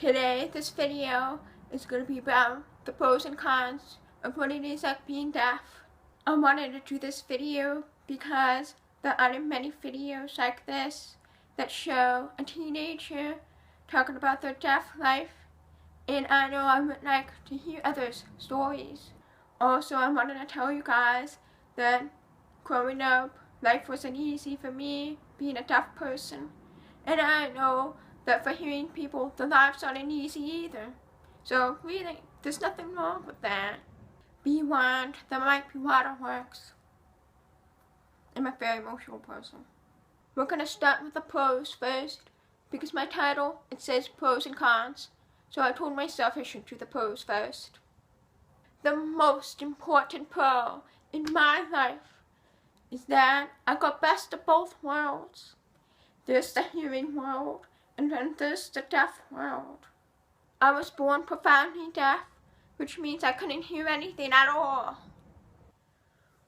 Today, this video is going to be about the pros and cons of what it is like being deaf. I wanted to do this video because there aren't many videos like this that show a teenager talking about their deaf life, and I know I would like to hear others' stories. Also, I wanted to tell you guys that growing up, life wasn't easy for me being a deaf person, and I know that for hearing people, the lives aren't easy either. So really, there's nothing wrong with that. Be warned, there might be waterworks. I'm a very emotional person. We're gonna start with the pros first, because my title, it says pros and cons, so I told myself I should do the pros first. The most important pro in my life is that I got best of both worlds. There's the hearing world, and then there's the deaf world. I was born profoundly deaf, which means I couldn't hear anything at all.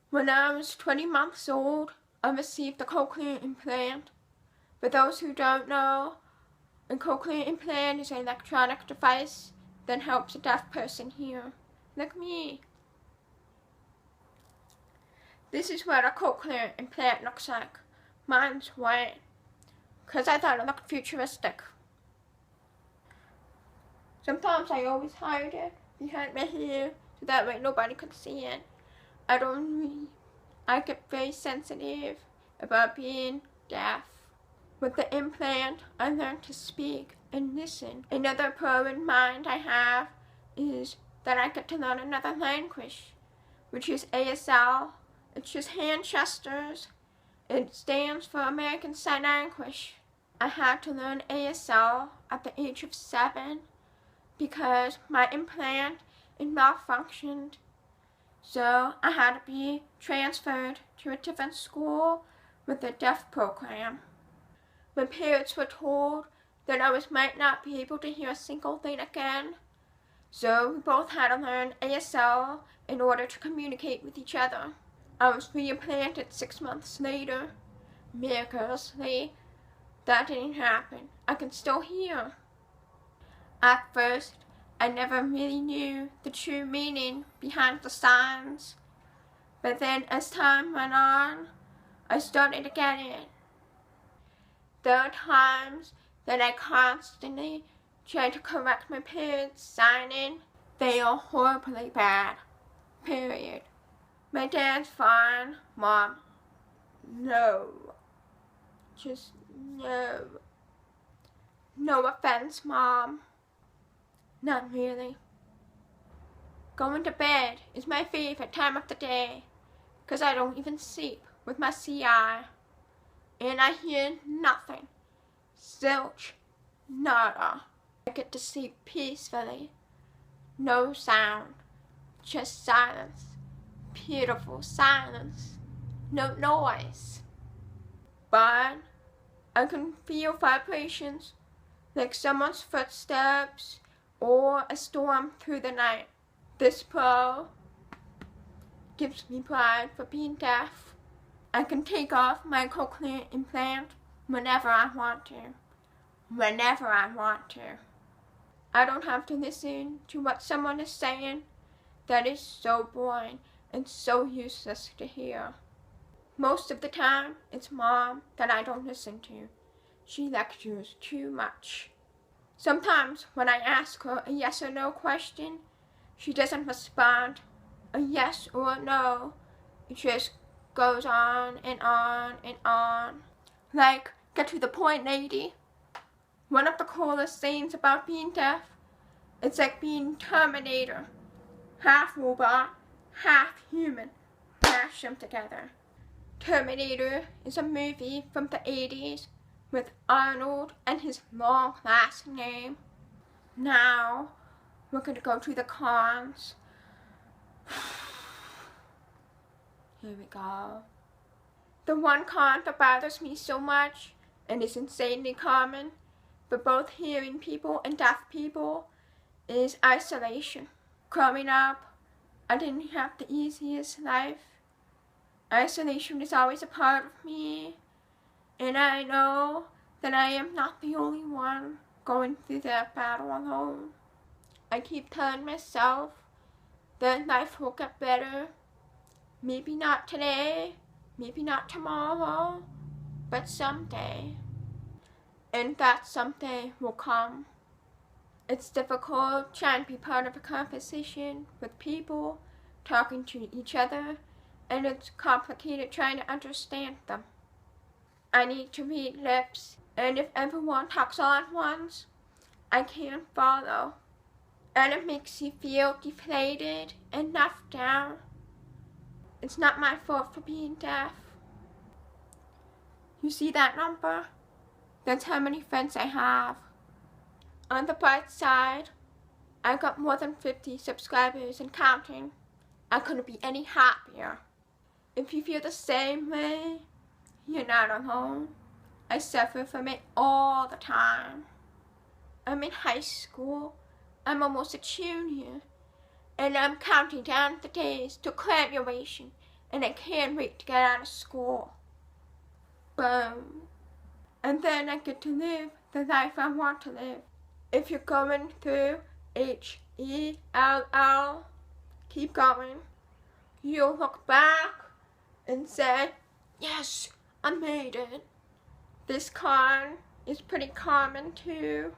When I was 20 months old, I received a cochlear implant. For those who don't know, a cochlear implant is an electronic device that helps a deaf person hear, like me. This is what a cochlear implant looks like. Mine's white, because I thought it looked futuristic. Sometimes I always hide it behind my hair so that way nobody could see it. I get very sensitive about being deaf. With the implant, I learned to speak and listen. Another pro in mind I have is that I get to learn another language, which is ASL. It's just hand gestures. It stands for American Sign Language. I had to learn ASL at the age of 7 because my implant malfunctioned. So I had to be transferred to a different school with a deaf program. My parents were told that I might not be able to hear a single thing again. So we both had to learn ASL in order to communicate with each other. I was reimplanted 6 months later. Miraculously, that didn't happen. I can still hear. At first, I never really knew the true meaning behind the signs. But then as time went on, I started to get it. There are times that I constantly try to correct my parents' signing. They are horribly bad. Period. My dad's fine. Mom, no. Just no. No offense, Mom. Not really. Going to bed is my favorite time of the day, 'cause I don't even sleep with my CI. And I hear nothing. Zilch. Nada. I get to sleep peacefully. No sound. Just silence. Beautiful silence. No noise. But I can feel vibrations, like someone's footsteps or a storm through the night. This pro gives me pride for being deaf. I can take off my cochlear implant whenever I want to. Whenever I want to. I don't have to listen to what someone is saying. That is so boring and so useless to hear. Most of the time, it's Mom that I don't listen to. She lectures too much. Sometimes when I ask her a yes or no question, she doesn't respond a yes or a no. It just goes on and on and on. Like, get to the point, lady. One of the coolest things about being deaf, it's like being Terminator. Half robot, half human. Mash them together. Terminator is a movie from the 80s with Arnold and his long last name. Now, we're going to go to the cons. Here we go. The one con that bothers me so much, and is insanely common for both hearing people and deaf people, is isolation. Growing up, I didn't have the easiest life. Isolation is always a part of me, and I know that I am not the only one. going through that battle alone. I keep telling myself that life will get better. Maybe not today, maybe not tomorrow, but someday. And that someday will come. It's difficult trying to be part of a conversation with people, talking to each other, and it's complicated trying to understand them. I need to read lips, and if everyone talks all at once, I can't follow. And it makes you feel deflated and left down. It's not my fault for being deaf. You see that number? That's how many friends I have. On the bright side, I got more than 50 subscribers and counting. I couldn't be any happier. If you feel the same way, you're not alone. I suffer from it all the time. I'm in high school. I'm almost a junior. And I'm counting down the days to graduation. And I can't wait to get out of school. Boom. And then I get to live the life I want to live. If you're going through HELL, keep going. You'll look back and say, yes, I made it. This con is pretty common too.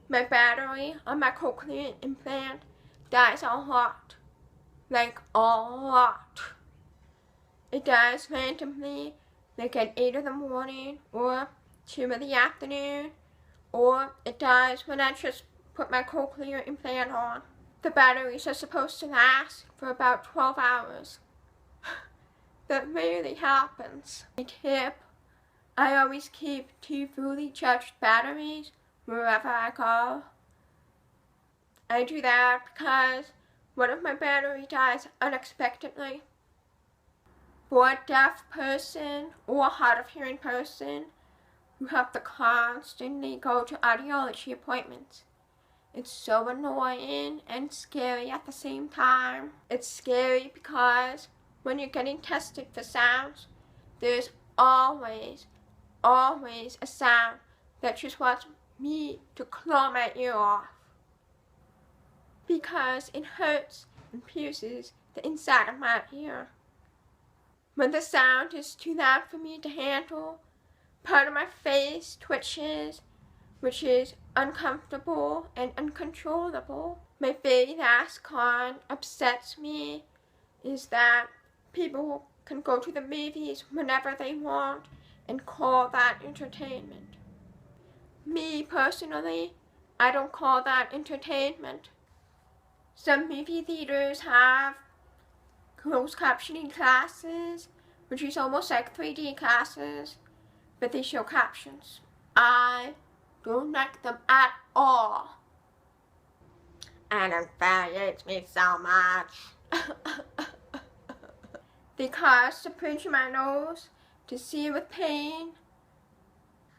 My battery on my cochlear implant dies a lot. Like a lot. It dies randomly, like at 8 in the morning or 2 in the afternoon, or it dies when I just put my cochlear implant on. The batteries are supposed to last for about 12 hours. That really happens. A tip, I always keep 2 fully charged batteries wherever I go. I do that because one of my batteries dies unexpectedly. For a deaf person or hard of hearing person who have to constantly go to audiology appointments, it's so annoying and scary at the same time. It's scary because when you're getting tested for sounds, there's always a sound that just wants me to claw my ear off. Because it hurts and pierces the inside of my ear. When the sound is too loud for me to handle, part of my face twitches, which is uncomfortable and uncontrollable. My very last con upsets me is that people can go to the movies whenever they want and call that entertainment. Me personally, I don't call that entertainment. Some movie theaters have closed captioning classes, which is almost like 3D classes, but they show captions. I don't like them at all. And it infuriates me so much. They cause to pinch my nose to see with pain.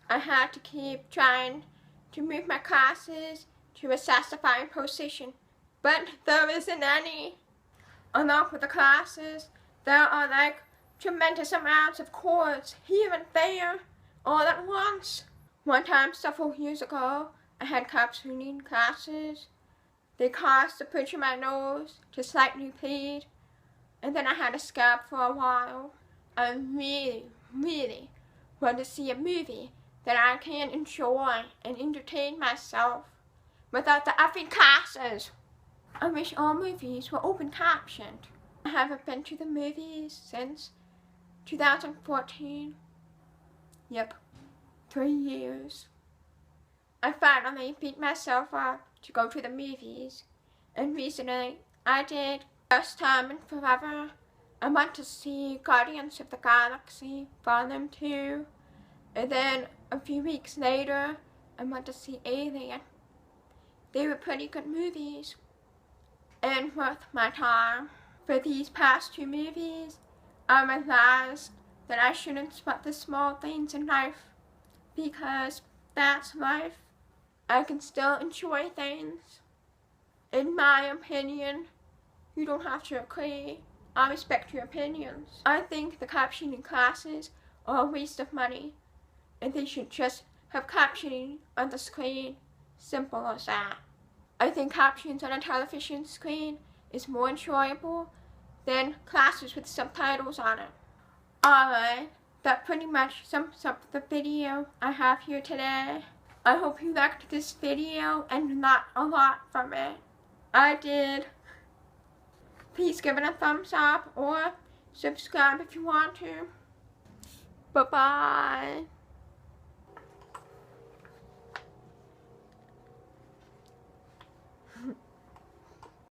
I had to keep trying to move my glasses to a satisfying position, but there isn't any. Along with the glasses, there are like tremendous amounts of cords here and there, all at once. One time several years ago, I had captioning classes. They caused the bridge of my nose to slightly bleed, and then I had a scab for a while. I really want to see a movie that I can enjoy and entertain myself without the effing classes. I wish all movies were open captioned. I haven't been to the movies since 2014. Yep, 3 years. I finally beat myself up to go to the movies, and recently I did. First time in forever, I went to see Guardians of the Galaxy Volume 2, and then a few weeks later, I went to see Alien. They were pretty good movies, and worth my time. For these past 2 movies, I realized that I shouldn't sweat the small things in life, because that's life. I can still enjoy things. In my opinion, you don't have to agree. I respect your opinions. I think the captioning classes are a waste of money, and they should just have captioning on the screen. Simple as that. I think captions on a television screen is more enjoyable than classes with subtitles on it. Alright, that pretty much sums up the video I have here today. I hope you liked this video and learned a lot from it. I did. Please give it a thumbs up or subscribe if you want to. Bye-bye.